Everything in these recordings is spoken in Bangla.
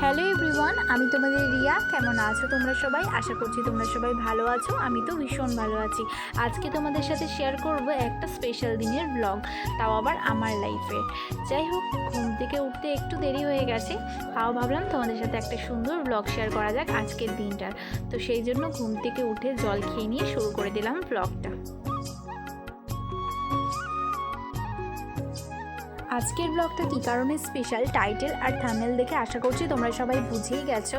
হ্যালো এভরিওয়ান, আমি তোমাদের রিয়া। কেমন আছো তোমরা সবাই? আশা করছি তোমরা সবাই ভালো আছো। আমি তো ভীষণ ভালো আছি। আজকে তোমাদের সাথে শেয়ার করব একটা স্পেশাল দিনের ব্লগ, তাও আবার আমার লাইফে। যাই হোক, ঘুম থেকে উঠতে একটু দেরি হয়ে গেছে, তাও ভাবলাম তোমাদের সাথে একটা সুন্দর ব্লগ শেয়ার করা যাক আজকের দিনটার। তো সেই জন্য ঘুম থেকে উঠে জল খেয়ে নিয়ে শুরু করে দিলাম ব্লগটা। আজকের ব্লগটা কী কারণে স্পেশাল, টাইটেল আর থাম্বনেল দেখে আশা করছি তোমরা সবাই বুঝেই গেছো।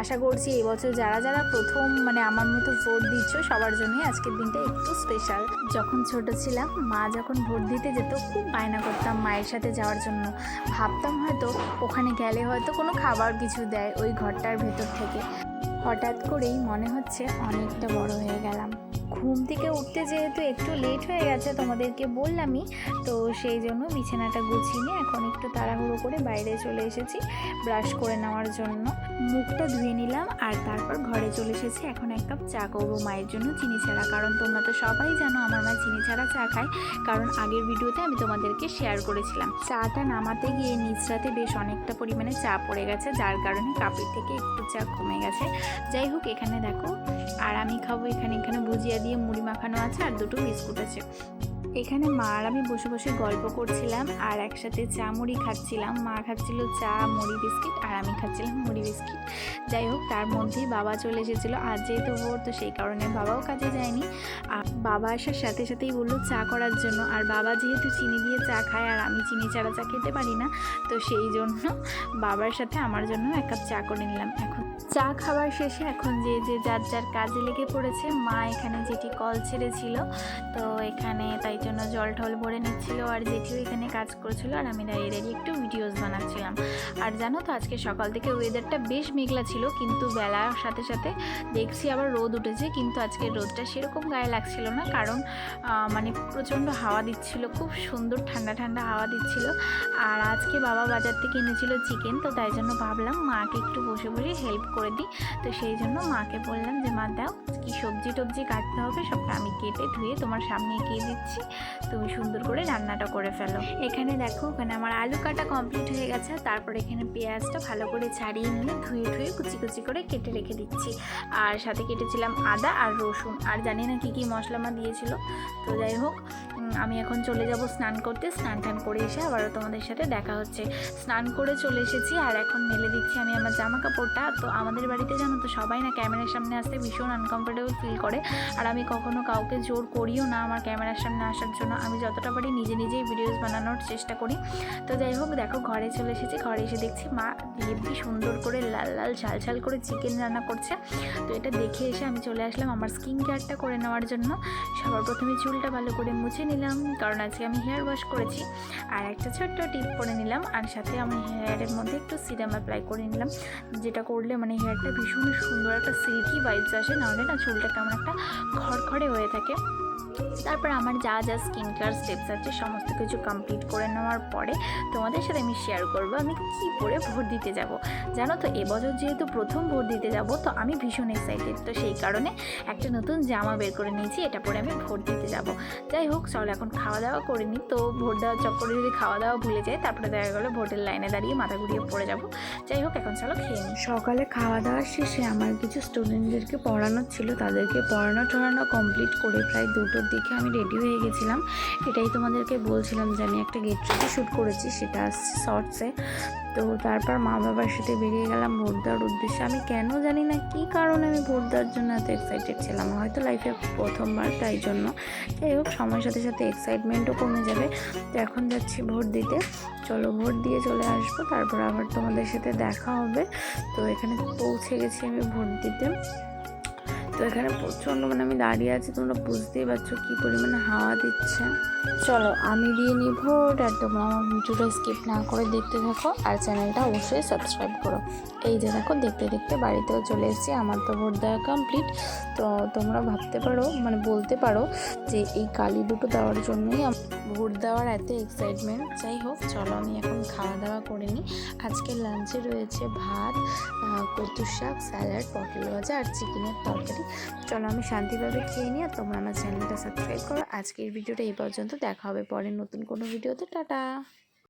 আশা করছি এবছর যারা যারা প্রথম আমার মতো ভোট দিচ্ছ সবার জন্যই আজকের দিনটা একটু স্পেশাল। যখন ছোট ছিলাম, মা যখন ভোট দিতে যেত খুব বায়না করতাম মায়ের সাথে যাওয়ার জন্য। ভাবতাম হয়তো ওখানে গেলে হয়তো কোনো খাবার কিছু দেয় ওই ঘরটার ভেতর থেকে। হঠাৎ করেই মনে হচ্ছে অনেকটা বড় হয়ে গেলাম। ঘুম থেকে উঠতে যেহেতু একটু লেট হয়ে গেছে তোমাদেরকে বললামই, তো সেই জন্য বিছানাটা গুছিয়ে নিয়ে এখন একটু তাড়াহুড়ো করে বাইরে চলে এসেছি ব্রাশ করে নেওয়ার জন্য। মুখটা ধুয়ে নিলাম আর তারপর ঘরে চলে এসেছি। এখন এক কাপ চা করবো মায়ের জন্য চিনি ছাড়া, কারণ তোমরা তো সবাই জানো আমার মা চিনি ছাড়া চা খায়, কারণ আগের ভিডিওতে আমি তোমাদেরকে শেয়ার করেছিলাম। চাটা নামাতে গিয়ে নিচরাতে বেশ অনেকটা পরিমাণে চা পড়ে গেছে, যার কারণে কাপের থেকে একটু চা কমে গেছে। যাই হোক, এখানে দেখো আর আমি খাবো এখানে ভুজিয়া দিয়ে মুড়ি মাখানো আছে আর দুটো বিস্কুট আছে। এখানে মা আর আমি বসে বসে গল্প করছিলাম আর একসাথে চা মুড়ি খাচ্ছিলাম। মা খাচ্ছিল চা মুড়ি বিস্কিট আর আমি খাচ্ছিলাম মুড়ি বিস্কিট। যাই হোক, তার মধ্যেই বাবা চলে এসেছিলো। আজ যেহেতু ভোর, তো সেই কারণে বাবাও কাজে যায়নি। আর বাবা আসার সাথে সাথেই বললো চা করার জন্য। আর বাবা যেহেতু চিনি দিয়ে চা খায় আর আমি চিনি ছাড়া চা খেতে পারি না, তো সেই জন্য বাবার সাথে আমার জন্য এক কাপ চা করে নিলাম। এখন চা খাবার শেষে এখন যে যার যার কাজে লেগে পড়েছে। মা এখানে যেটি কল ছেড়েছিল, তো এখানে তাই জন্য জল ঠল ভরে নিচ্ছিল, আর জেঠিও এখানে কাজ করছিল আর আমি দাঁড়িয়ে দাঁড়িয়ে একটু ভিডিওস বানাচ্ছিলাম। আর জানো তো, আজকে সকাল থেকে ওয়েদারটা বেশ মেঘলা ছিল, কিন্তু বেলার সাথে সাথে দেখছি আবার রোদ উঠেছে। কিন্তু আজকে রোদটা সেরকম গায়ে লাগছিল না, কারণ প্রচণ্ড হাওয়া দিচ্ছিল, খুব সুন্দর ঠান্ডা ঠান্ডা হাওয়া দিচ্ছিল। আর আজকে বাবা বাজার থেকে এনেছিল চিকেন, তো তাই জন্য ভাবলাম মাকে একটু বসে বসে হেল্প করে দিই। তো সেই জন্য মাকে বললাম যে মা দাও, কি সবজি টবজি কাটতে হবে সবটা আমি কেটে ধুয়ে তোমার সামনে এগিয়ে দিচ্ছি, তুমি সুন্দর করে রান্নাটা করে ফেলো। এখানে দেখো, ওখানে আমার আলু কাটা কমপ্লিট হয়ে গেছে। তারপর এখানে পেঁয়াজটা ভালো করে ছাড়িয়ে নিয়ে ধুয়ে কুচি কুচি করে কেটে রেখে দিচ্ছি। আর সাথে কেটেছিলাম আদা আর রসুন, আর জানি না কী মশলা মা দিয়েছিল। তো যাই হোক, আমি এখন চলে যাব স্নান করতে। স্নান টান করে এসে আবারও তোমাদের সাথে দেখা হচ্ছে। স্নান করে চলে এসেছি আর এখন মেলে দিচ্ছি আমি আমার জামা কাপড়টা। তো আমাদের বাড়িতে জানো তো সবাই না ক্যামেরার সামনে আসতে ভীষণ আনকমফোর্টেবল ফিল করে, আর আমি কখনো কাউকে জোর করিও না আমার ক্যামেরার সামনে আসার জন্য। আমি যতটা পারি নিজেই ভিডিওস বানানোর চেষ্টা করি। তো যাই হোক, দেখো ঘরে চলে এসেছি। ঘরে এসে দেখছি মা হেবি সুন্দর করে লাল লাল ঝাল ঝাল করে চিকেন রান্না করছে। তো এটা দেখে এসে আমি চলে আসলাম আমার স্কিন কেয়ারটা করে নেওয়ার জন্য। সবার প্রথমে চুলটা ভালো করে মুছে নিলাম, কারণ আজকে আমি হেয়ার ওয়াশ করেছি। আর একটা ছোট্ট টিপ করে নিলাম, আর সাথে আমি হেয়ারের মধ্যে একটু সিরাম অ্যাপ্লাই করে নিলাম, যেটা করলে হেয়ারটা ভীষণ সুন্দর একটা সিল্কি ভাইবস আসে, নাহলে না চুলটা কেমন একটা খড়খড়ে হয়ে থাকে। তারপর আমার যা যা স্কিন কেয়ার স্টেপস আছে সমস্ত কিছু কমপ্লিট করে নেওয়ার পরে তোমাদের সাথে আমি শেয়ার করবো আমি কী পরে ভোট দিতে যাব। জানো তো, এবছর যেহেতু প্রথম ভোট দিতে যাব, তো আমি ভীষণ এক্সাইটেড। তো সেই কারণে একটা নতুন জামা বের করে নিয়েছি, এটা পরে আমি ভোট দিতে যাব। যাই হোক, চলো এখন খাওয়া দাওয়া করে নিই। তো ভোট দেওয়ার চক্করে যদি খাওয়া দাওয়া ভুলে যায়, তারপরে দেখা গেলো ভোটের লাইনে দাঁড়িয়ে মাথা ঘুরিয়ে পড়ে যাব। যাই হোক, এখন চলো খেয়ে নিই। সকালে খাওয়া দাওয়ার শেষে আমার কিছু স্টুডেন্টদেরকে পড়ানোর ছিল, তাদেরকে পড়ানো কমপ্লিট করে প্রায় 2টোর দিকে আমি রেডি হয়ে গেছিলাম। এটাই তোমাদেরকে বলছিলাম যে আমি একটা গেট টুগেদার শ্যুট করেছি, সেটা আসছে শর্টসে। তো তারপর মা বাবার সাথে বেরিয়ে গেলাম ভোট দেওয়ার উদ্দেশ্যে। আমি কেন জানি না কী কারণে আমি ভোট দেওয়ার জন্য এত এক্সাইটেড ছিলাম, হয়তো লাইফে প্রথমবার, তাই জন্য। যাই হোক, সময়ের সাথে সাথে এক্সাইটমেন্টও কমে যাবে। তো এখন যাচ্ছি ভোট দিতে। চলো ভোট দিয়ে চলে আসবো, তারপর আবার তোমাদের সাথে দেখা হবে। তো এখানে পৌঁছে গেছি আমি ভোট দিতে। তো এখানে প্রচণ্ড আমি দাঁড়িয়ে আছি, তোমরা বুঝতেই পারছো কী পরিমাণে হাওয়া দিচ্ছে। চলো আমি দিয়ে নিই ভোট, আর তোমরা আমার ভিডিওটা স্কিপ না করে দেখতে থাকো, আর চ্যানেলটা অবশ্যই সাবস্ক্রাইব করো। এই যে দেখো, দেখতে দেখতে বাড়িতেও চলে এসেছি। আমার তো ভোট দেওয়া কমপ্লিট। তো তোমরা ভাবতে পারো, বলতে পারো যে এই কালি দুটো দেওয়ার জন্যই ভোট দেওয়ার এত এক্সাইটমেন্ট। যাই হোক, চলো আমি এখন খাওয়া দাওয়া করে নিই। আজকে লাঞ্চে রয়েছে ভাত, কচু শাক, স্যালাড, পটল ভাজা আর চিকেনের তরকারি। চলো আমি শান্তিভাবে খেয়ে নিই, আর তোমরা আমার চ্যানেলটা সাবস্ক্রাইব করো। আজকের ভিডিওটা এই পর্যন্ত, দেখা হবে পরের নতুন কোনো ভিডিওতে। টাটা।